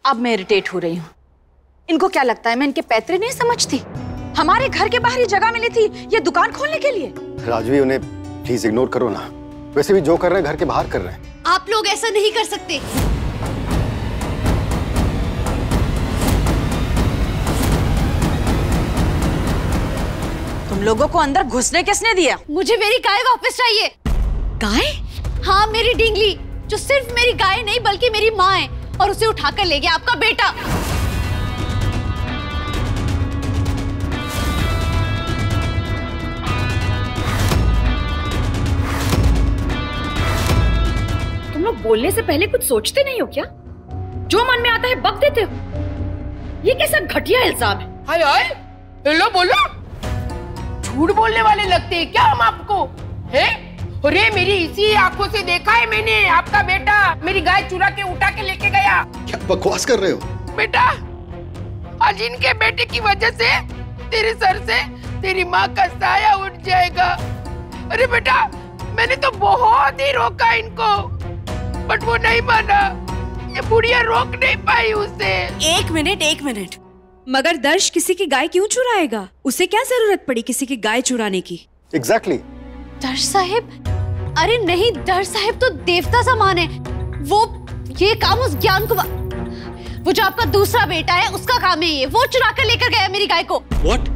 अब मैं इरिटेट हो रही हूँ। इनको क्या लगता है मैं इनके पैतरे नहीं समझती? हमारे घर के बाहर ही जगह मिली थी ये दुकान खोलने के लिए। राजवी, उन्हें प्लीज इग्नोर करो ना। वैसे भी जो कर रहे हैं घर के बाहर कर रहे हैं। आप लोग ऐसा नहीं कर सकते। तुम लोगों को अंदर घुसने किसने दिया? मुझे मेरी गाय वापस चाहिए। गाय? हाँ, मेरी डिंगली, जो सिर्फ मेरी गाय नहीं बल्कि मेरी माँ है, और उसे उठाकर ले गया आपका बेटा। तुम लोग बोलने से पहले कुछ सोचते नहीं हो क्या? जो मन में आता है बक देते हो। ये कैसा घटिया इल्जाम है? हाय हाय, हेलो बोलो। झूठ बोलने वाले लगते हैं क्या हम आपको? हैं? अरे मेरी इसी आंखों से देखा है मैंने, आपका बेटा मेरी गाय चुरा के उठा के लेके गया। क्या बकवास कर रहे हो? बेटा, आज इनके बेटे की वजह से तेरे सर से तेरी माँ का साया उठ जाएगा। अरे बेटा, मैंने तो बहुत ही रोका इनको, बट वो नहीं माना। ये बुढ़िया रोक नहीं पाई उसे। एक मिनट, मगर दर्श किसी की गाय क्यों चुराएगा? उसे क्या जरूरत पड़ी किसी की गाय चुराने की? एग्जैक्टली। दर्श साहिब? अरे नहीं, दर्श साहिब तो देवता समान है। वो ये काम उस ज्ञान को, वो जो आपका दूसरा बेटा है उसका काम है ये। वो चुरा कर लेकर गया मेरी गाय को। What?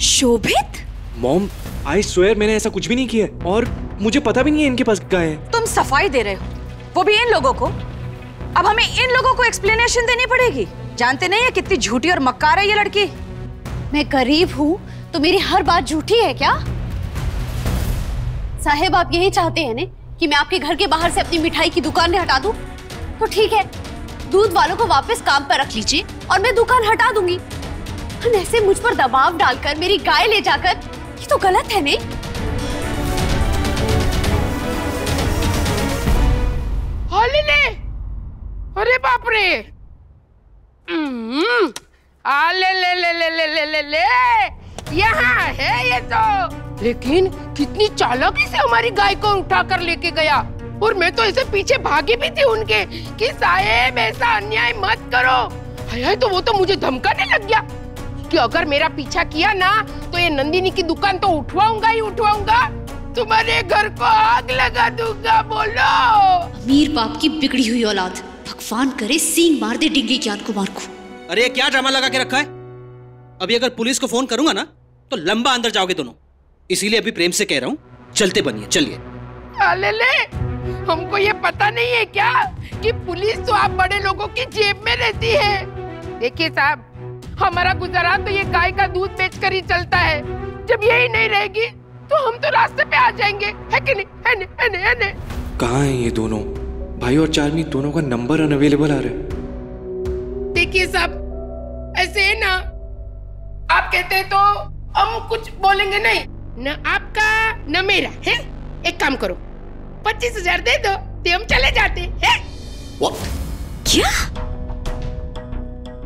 Shobhit? Mom, I swear मैंने ऐसा कुछ भी नहीं किया और मुझे पता भी नहीं है इनके पास गाय है। तुम सफाई दे रहे हो, वो भी इन लोगों को। अब हमें इन लोगों को एक्सप्लेनेशन देनी पड़ेगी। जानते नहीं है कितनी झूठी और मक्कार है ये लड़की। मैं गरीब हूँ तो मेरी हर बात झूठी है क्या? साहेब, आप यही चाहते हैं ना कि मैं आपके घर के बाहर से अपनी मिठाई की दुकान हटा दूं? तो ठीक है, दूध वालों को वापस काम पर रख लीजिए और मैं दुकान हटा दूंगी। ऐसे मुझ पर दबाव डालकर मेरी गाय ले जाकर, ये तो गलत है ने? अरे बाप रे, ले ले ले ले ले ले ले ले, यहाँ है ये तो। लेकिन कितनी चालाकी से हमारी गाय को उठा कर लेके गया। और मैं तो ऐसे पीछे भागी भी थी उनके कि साहेब ऐसा अन्याय मत करो। हाय, तो वो तो मुझे धमकाने लग गया कि अगर मेरा पीछा किया ना तो ये नंदिनी की दुकान तो उठवाऊंगा ही उठवाऊंगा, तुम्हारे घर को आग लगा दूंगा। बोलो। अमीर बाप की बिगड़ी हुई औलाद, भगवान करे सींग मार दे डिंगली ज्ञान कुमार को। अरे क्या ड्रामा लगा के रखा है? अभी अगर पुलिस को फोन करूंगा ना तो लंबा अंदर जाओगे दोनों। इसीलिए अभी प्रेम से कह रहा हूँ, चलते बनिए, चलिए। ले, हमको ये पता नहीं है क्या कि पुलिस तो आप बड़े लोगों की जेब में रहती है। देखिए साहब, हमारा गुजारा तो ये गाय का दूध बेचकर ही चलता है। जब यही नहीं रहेगी तो हम तो रास्ते पे आ जाएंगे, है कि नहीं? है नहीं? कहाँ है ये दोनों? भाई और चार्मी दोनों का नंबर अनअवेलेबल आ रहा है। देखिए साहब, ऐसे है ना, आप कहते हैं तो हम कुछ बोलेंगे नहीं, न आपका न मेरा है। एक काम करो, 25,000 दे दो, तो हम चले जाते हैं। What? क्या?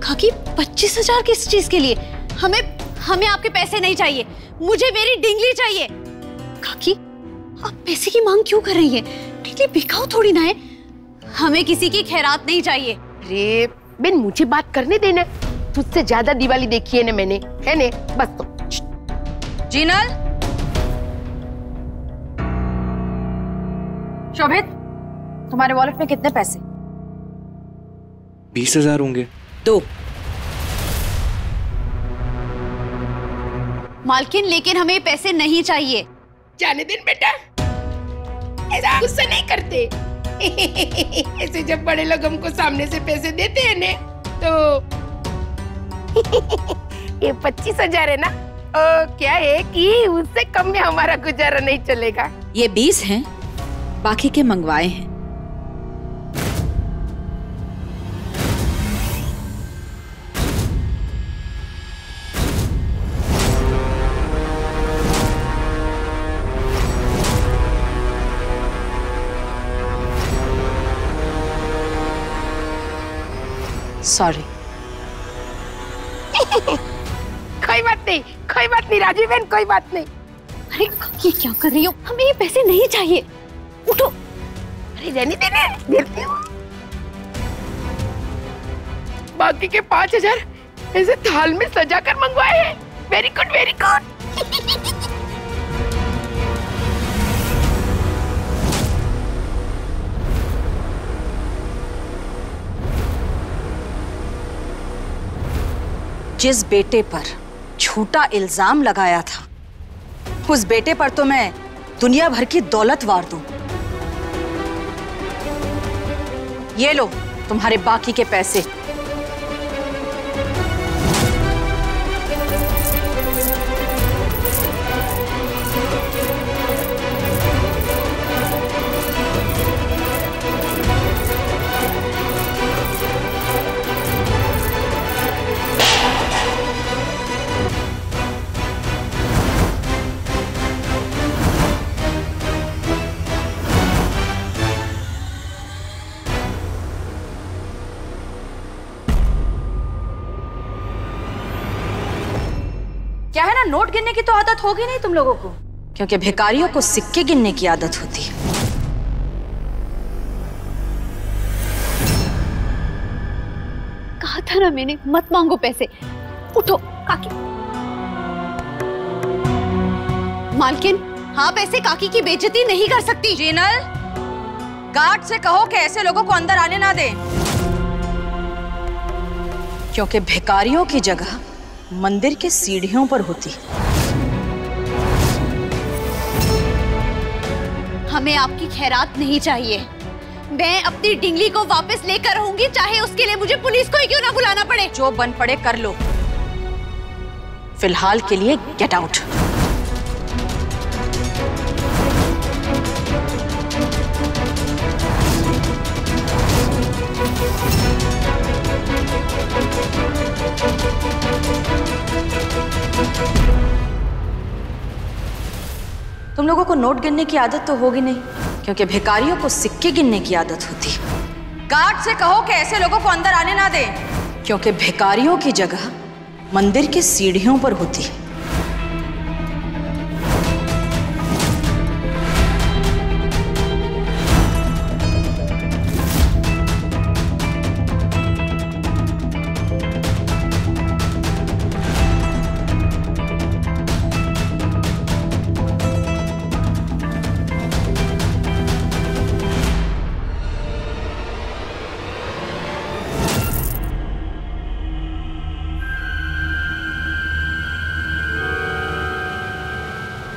खाकी 25,000 किस चीज के लिए? हमें आपके पैसे नहीं चाहिए, मुझे मेरी डिंगली चाहिए। खाकी, आप पैसे की मांग क्यों कर रही है? डिंगली बिकाऊ थोड़ी ना है। हमें किसी की खैरात नहीं चाहिए। अरे बेन, मुझे बात करने देना। तुझसे ज्यादा दिवाली देखी है ना मैंने, है ने? बस तो। जीनल, शोभित, तुम्हारे वॉलेट में कितने पैसे? 20,000 होंगे। दो। मालकिन, लेकिन हमें पैसे नहीं चाहिए। जाने दिन बेटा, ऐसा गुस्सा नहीं करते। ऐसे जब बड़े लोग हमको सामने से पैसे देते हैं ने तो ये 25,000 है ना, क्या है कि उससे कम में हमारा गुजारा नहीं चलेगा। ये 20 हैं, बाकी के मंगवाए हैं। सॉरी। कोई बात नहीं राजीव बहन, कोई बात नहीं। अरे ये क्या कर रही हो? हमें ये पैसे नहीं चाहिए, उठो। अरे रहने देने, देती हूँ। बाकी के 5,000 ऐसे थाल में सजा कर मंगवाए हैं। Very good, very good. जिस बेटे पर झूठा इल्जाम लगाया था, उस बेटे पर तो मैं दुनिया भर की दौलत वार दूं। ये लो तुम्हारे बाकी के पैसे। क्या है ना, नोट गिनने की तो आदत होगी नहीं तुम लोगों को, क्योंकि भिखारियों को सिक्के गिनने की आदत होती है। कहा था ना मैंने, मत मांगो पैसे। उठो काकी। मालकिन, हाँ पैसे काकी की बेइज्जती नहीं कर सकती। जीनल, गार्ड से कहो कि ऐसे लोगों को अंदर आने ना दे, क्योंकि भिखारियों की जगह मंदिर के सीढ़ियों पर होती। हमें आपकी खैरात नहीं चाहिए। मैं अपनी डिंगली को वापस लेकर रहूंगी, चाहे उसके लिए मुझे पुलिस को ही क्यों ना बुलाना पड़े। जो बन पड़े कर लो, फिलहाल के लिए गेट आउट। तुम लोगों को नोट गिनने की आदत तो होगी नहीं, क्योंकि भिखारियों को सिक्के गिनने की आदत होती है। गार्ड से कहो कि ऐसे लोगों को अंदर आने ना दें, क्योंकि भिखारियों की जगह मंदिर की सीढ़ियों पर होती है।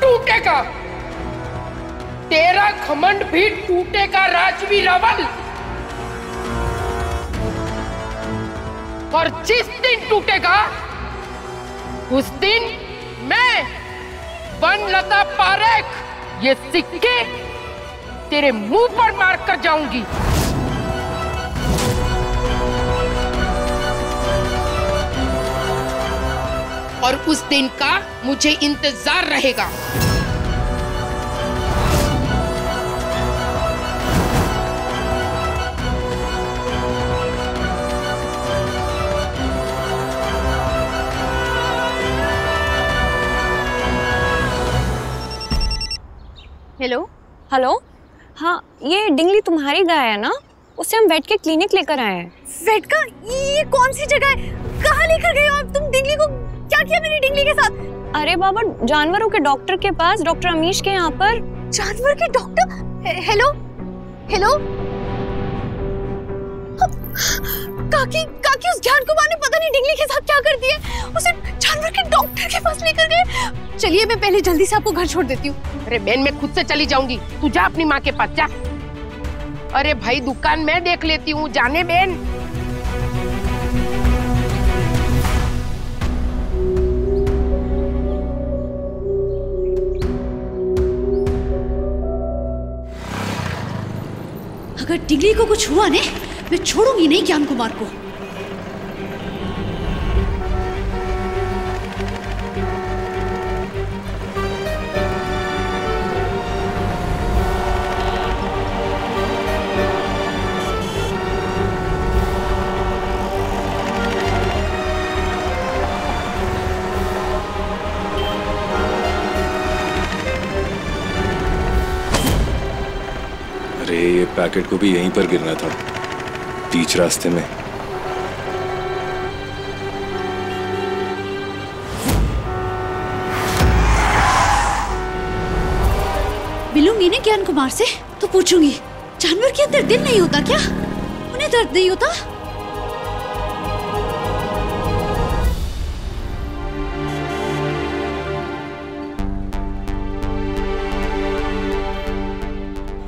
टूटेगा तेरा घमंड भी टूटेगा राजवी रावल। और जिस दिन टूटेगा उस दिन मैं बनलता पारेख ये सिक्के तेरे मुंह पर मार कर जाऊंगी। और उस दिन का मुझे इंतजार रहेगा। हेलो। हेलो, हाँ ये डिंगली तुम्हारी गाय है ना? उसे हम वेट के क्लिनिक लेकर आए हैं। वेट का? ये कौन सी जगह है? कहाँ लेकर गए हो आप? तुम डिंगली को क्या किया मेरी डिंगली के साथ? अरे बाबा, जानवरों के डॉक्टर के पास, डॉक्टर अमीश के यहाँ पर। जानवर के डॉक्टर? हेलो हेलो काकी, काकी उस ज्ञान कुमार ने पता नहीं डिंगली के साथ क्या कर दिया, उसे जानवर के डॉक्टर के पास लेकर गए। चलिए मैं पहले जल्दी से आपको घर छोड़ देती हूँ। अरे बहन, मैं खुद से चली जाऊंगी, तू जा अपनी माँ के पास जा। अरे भाई दुकान मैं देख लेती हूँ, जाने बहन। अगर डिंगली को कुछ हुआ ने, मैं छोड़ूंगी नहीं ज्ञान कुमार को। अरे ये पैकेट को भी यहीं पर गिरना था, बीच रास्ते में। मिलूंगी ना ज्ञान कुमार से तो पूछूंगी, जानवर के अंदर दिल नहीं होता क्या? उन्हें दर्द नहीं होता?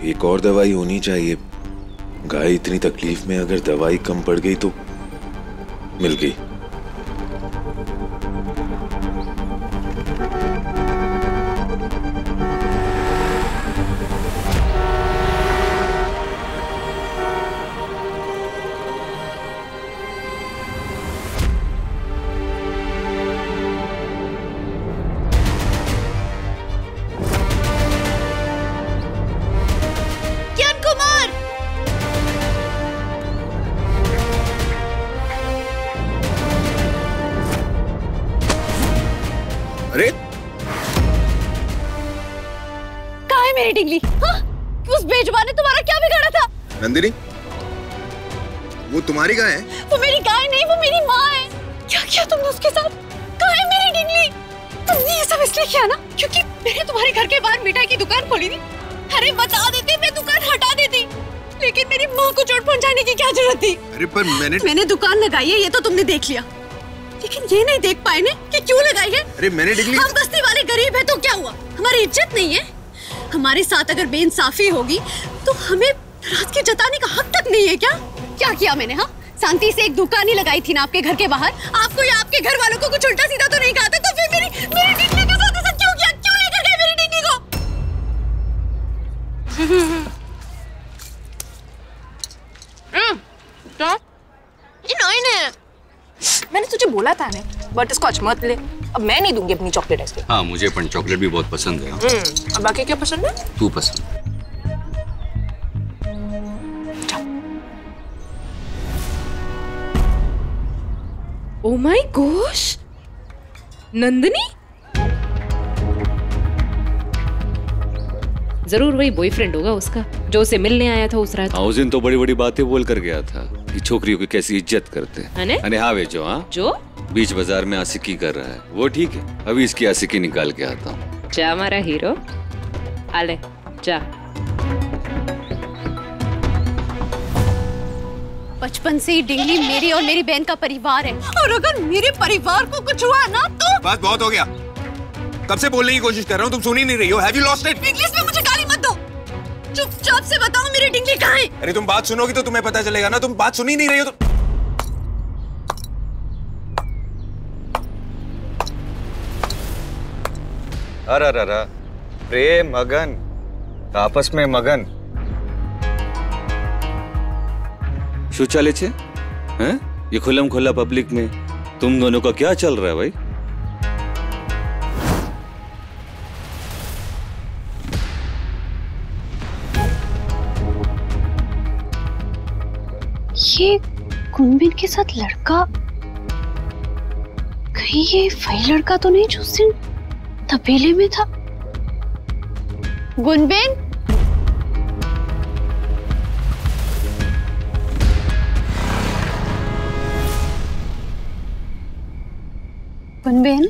एक और दवाई होनी चाहिए। गाय इतनी तकलीफ में, अगर दवाई कम पड़ गई तो मिल गई। अरे कहाँ है मेरी डिंगली? हाँ? उस बेजुबान ने तुम्हारा क्या बिगाड़ा था? नंदिनी, वो तुम्हारी गाय है? वो मेरी गाय नहीं, वो मेरी माँ है। क्या किया तुमने उसके साथ? कहाँ है मेरी डिंगली? तुमने ये सब इसलिए किया ना क्योंकि मैंने तुम्हारे घर के बाहर मिठाई की दुकान खोली थी। अरे बता देते, मैं दुकान हटा देती, लेकिन मेरी माँ को चोट पहुँचाने की क्या जरूरत थी? अरे पर मैंने दुकान लगाई है, ये तो तुमने देख लिया, लेकिन ये नहीं देख पाए ने कि क्यों लगाई है। अरे मैंने डिंगली, हम बस्ती वाले गरीब है तो क्या हुआ? हमारी इज्जत नहीं है? हमारे साथ अगर बेइंसाफी होगी तो हमें नाराजगी जताने का हक तक नहीं है क्या? क्या किया मैंने? हाँ, शांति से एक दुकान ही लगाई थी ना आपके घर के बाहर। आपको या आपके घर वालों को कुछ उल्टा सीधा तो नहीं कहा था? तो फिर मेरी डिंगली के साथ ऐसा क्यों किया? क्यों लेकर गए मेरी डिंगली को? क्या? मैंने तुझे बोला था ना, बटरस्कॉच मत ले। अब मैं नहीं दूंगी अपनी चॉकलेट आइसक्रीम। हाँ, मुझे पण चॉकलेट भी बहुत पसंद है। अब बाकी क्या पसंद है? तू पसंद। Oh my gosh, Nandini? जरूर वही बॉयफ्रेंड होगा उसका जो उसे मिलने आया था उस रात। उस दिन तो बड़ी बड़ी बातें बोल कर गया था कि छोकरियों की कैसी इज्जत करते हैं। अने हाँ वे जो बीच बाजार में आशिकी कर रहा है वो ठीक है। अभी इसकी आशिकी निकाल के आता हूँ। जा हमारा हीरो, आले जा। बचपन से ही डिंगली मेरी और मेरी बहन का परिवार है, और अगर मेरे परिवार को कुछ हुआ ना तो बात बहुत हो गया। कब से बोलने की कोशिश कर रहा हूँ, तुम सुन ही नहीं रही हो। Have you lost it? English में मुझे गाली मत दो। चुपचाप से बताओ मेरी डिंगली कहाँ है? अरे तुम बात सुनोगी तो तुम्हें पता चलेगा ना। तुम बात सुन ही नहीं रही हो तो। अरे प्रेम मगन, आपस में मगन। शो चाले छे? हैं? ये खुलम खुला पब्लिक में तुम दोनों का क्या चल रहा है भाई? ये गुनबिन के साथ लड़का, कहीं ये वही लड़का तो नहीं जो उस दिन तबेले में था? गुनबिन, गुनबिन,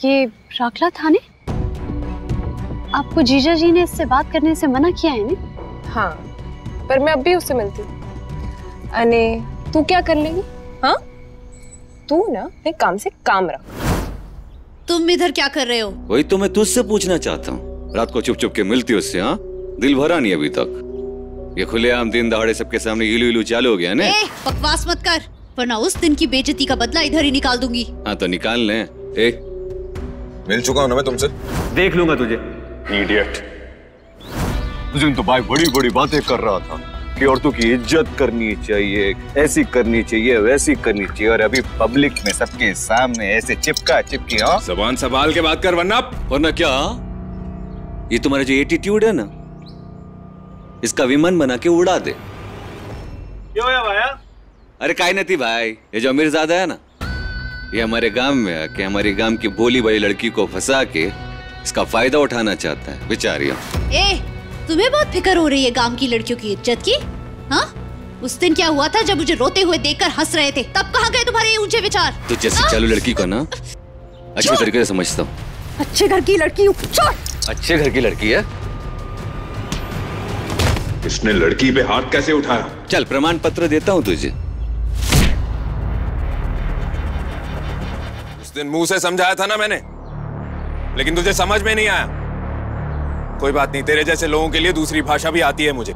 ये राखला था ने? आपको जीजा जी ने इससे बात करने से मना किया है ने? हाँ, पर मैं अब भी उससे मिलती हूँ। अने तू क्या कर लेगी? हाँ, तू ना अपने काम से काम रख। तुम इधर क्या कर रहे हो? वही तो मैं तुझसे पूछना चाहता हूँ। रात को चुप चुप के मिलती उससे, हाँ? दिल भरा नहीं अभी तक। ये खुलेआम दिन दहाड़े सबके सामने इलू इलू चालू हो गया ना? बकवास मत कर, वरना उस दिन की बेइज्जती का बदला इधर ही निकाल दूंगी। हाँ तो निकाल ले। मिल चुका हूँ ना मैं तुमसे। देख लूंगा तुझे। इडियट। उस दिन तो भाई बड़ी बड़ी बातें कर रहा था कि औरतों की इज्जत करनी चाहिए, ऐसी करनी चाहिए, वैसी करनी चाहिए, और अभी पब्लिक में सबके सामने ऐसे चिपका चिपकी। हाँ, जबान संभाल के बात कर, वरना क्या? ये तुम्हारा जो एटीट्यूड है ना, इसका विमान बना के उड़ा दे। क्यों है भाया? अरे काय नहीं भाई, ये जो अमीरजादा है ना, ये हमारे गांव में आके हमारी गांव की भोली भाई लड़की को फंसा के इसका फायदा उठाना चाहता है बेचारियों। तुम्हें बहुत फिक्र हो रही है गांव की लड़कियों की इज्जत की? हाँ, उस दिन क्या हुआ था जब मुझे रोते हुए देखकर हंस रहे थे, तब कहाँ गए तुम्हारे ये ऊंचे विचार? तो जैसे चालू लड़की को ना अच्छे तरीके से समझता हूँ। अच्छे घर की लड़की हूँ। अच्छे घर की लड़की है? इसने लड़की पे हाथ कैसे उठाया? चल प्रमाण पत्र देता हूं तुझे। उस दिन मुंह से समझाया था ना मैंने, लेकिन तुझे समझ में नहीं आया। कोई बात नहीं, तेरे जैसे लोगों के लिए दूसरी भाषा भी आती है मुझे।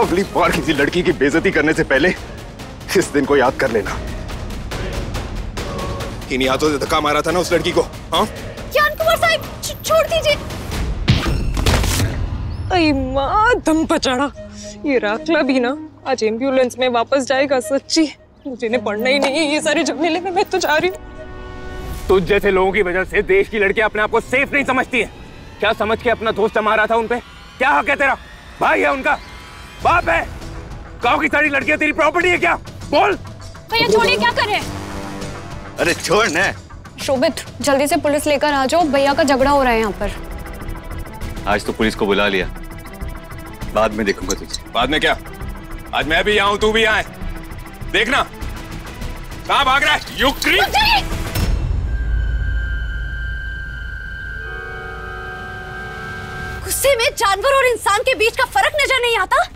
अगली बार किसी लड़की की बेइज्जती करने से पहले इस दिन को याद कर लेना। इन्हीं हाथों से धक्का मारा था ना उस लड़की को। हाँ ज्ञान कुमार साहब, छोड़ दीजिए। अरे माँ, दम पचाड़ा। ये राखला भी ना आज एम्बुलेंस में वापस जाएगा। सच्ची मुझे इन्हें पढ़ना ही नहीं है ये सारे झमेले में। मैं तो जा रही हूँ। तुझ जैसे लोगों की वजह से देश की लड़कियां अपने आप को सेफ नहीं समझती है। क्या समझ के अपना दोस्त मारा था उनपे? क्या हक है तेरा? भाई है उनका, बाप है। गांव की सारी लड़कियां तेरी प्रॉपर्टी है क्या? बोल। भैया छोड़िए, क्या कर रहे हैं? अरे छोड़ ना। शोभित, जल्दी से पुलिस लेकर आ जाओ, भैया का झगड़ा हो रहा है यहाँ पर। आज तो पुलिस को बुला लिया, बाद में देखूंगा तुझे। बाद में क्या? आज मैं भी यहाँ हूँ, तू भी यहाँ है। देखना कहाँ भाग रहा है। युक्री गुस्से में जानवर और इंसान के बीच का फर्क नजर नहीं आता।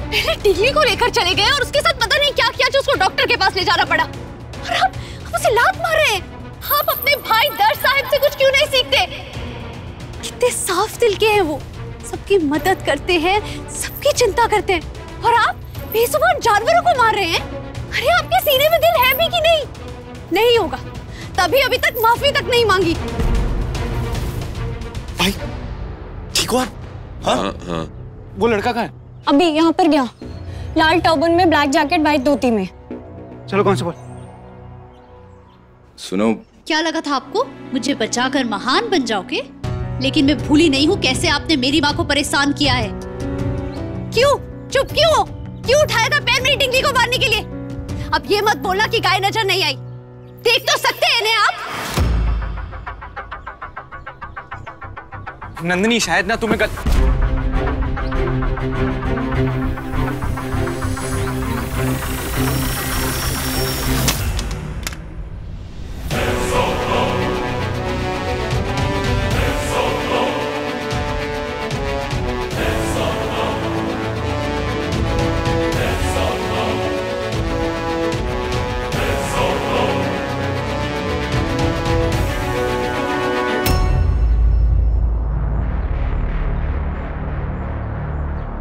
पहले टिकली को लेकर चले गए और उसके साथ पता नहीं क्या किया जो उसको डॉक्टर के पास ले जाना पड़ा। और अब उसे लात मार रहे हैं। आप अपने भाई दर्श साहब से कुछ क्यों नहीं सीखते? कितने साफ दिल के हैं वो, सबकी मदद करते हैं, सबकी चिंता करते हैं। और आप बेजुबान जानवरों को मार रहे हैं। अरे आपके सीने में दिल है भी कि नहीं? नहीं होगा, तभी अभी तक माफी तक नहीं मांगी। भाई ठीक हुआ? हाँ? हाँ। वो लड़का कहाँ है? अभी यहाँ पर गया, लाल टर्बन में, ब्लैक जैकेट, व्हाइट धोती में। चलो कांस्टेबल। सुनो, क्या लगा था आपको मुझे बचाकर महान बन जाओगे? लेकिन मैं भूली नहीं हूँ कैसे आपने मेरी माँ को परेशान किया है। क्यों चुप क्यों हो? क्यों उठाया था पैर मेरी टिंगली को मारने के लिए? अब ये मत बोलना कि गाय नजर नहीं आई। देख तो सकते हैं इन्हें आप। नंदिनी शायद ना तुम्हें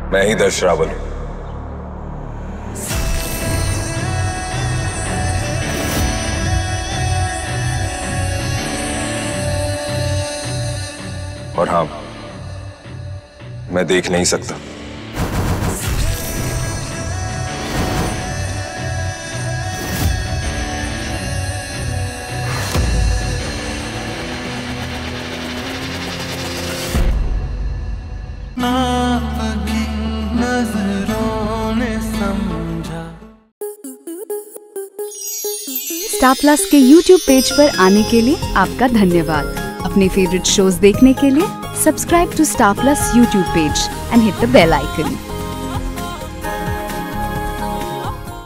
मैं ही दर्श रावल हूं। और हाँ, मैं देख नहीं सकता। स्टार प्लस के YouTube पेज पर आने के लिए आपका धन्यवाद। अपने फेवरेट शोज देखने के लिए subscribe to star plus YouTube page and hit the bell icon.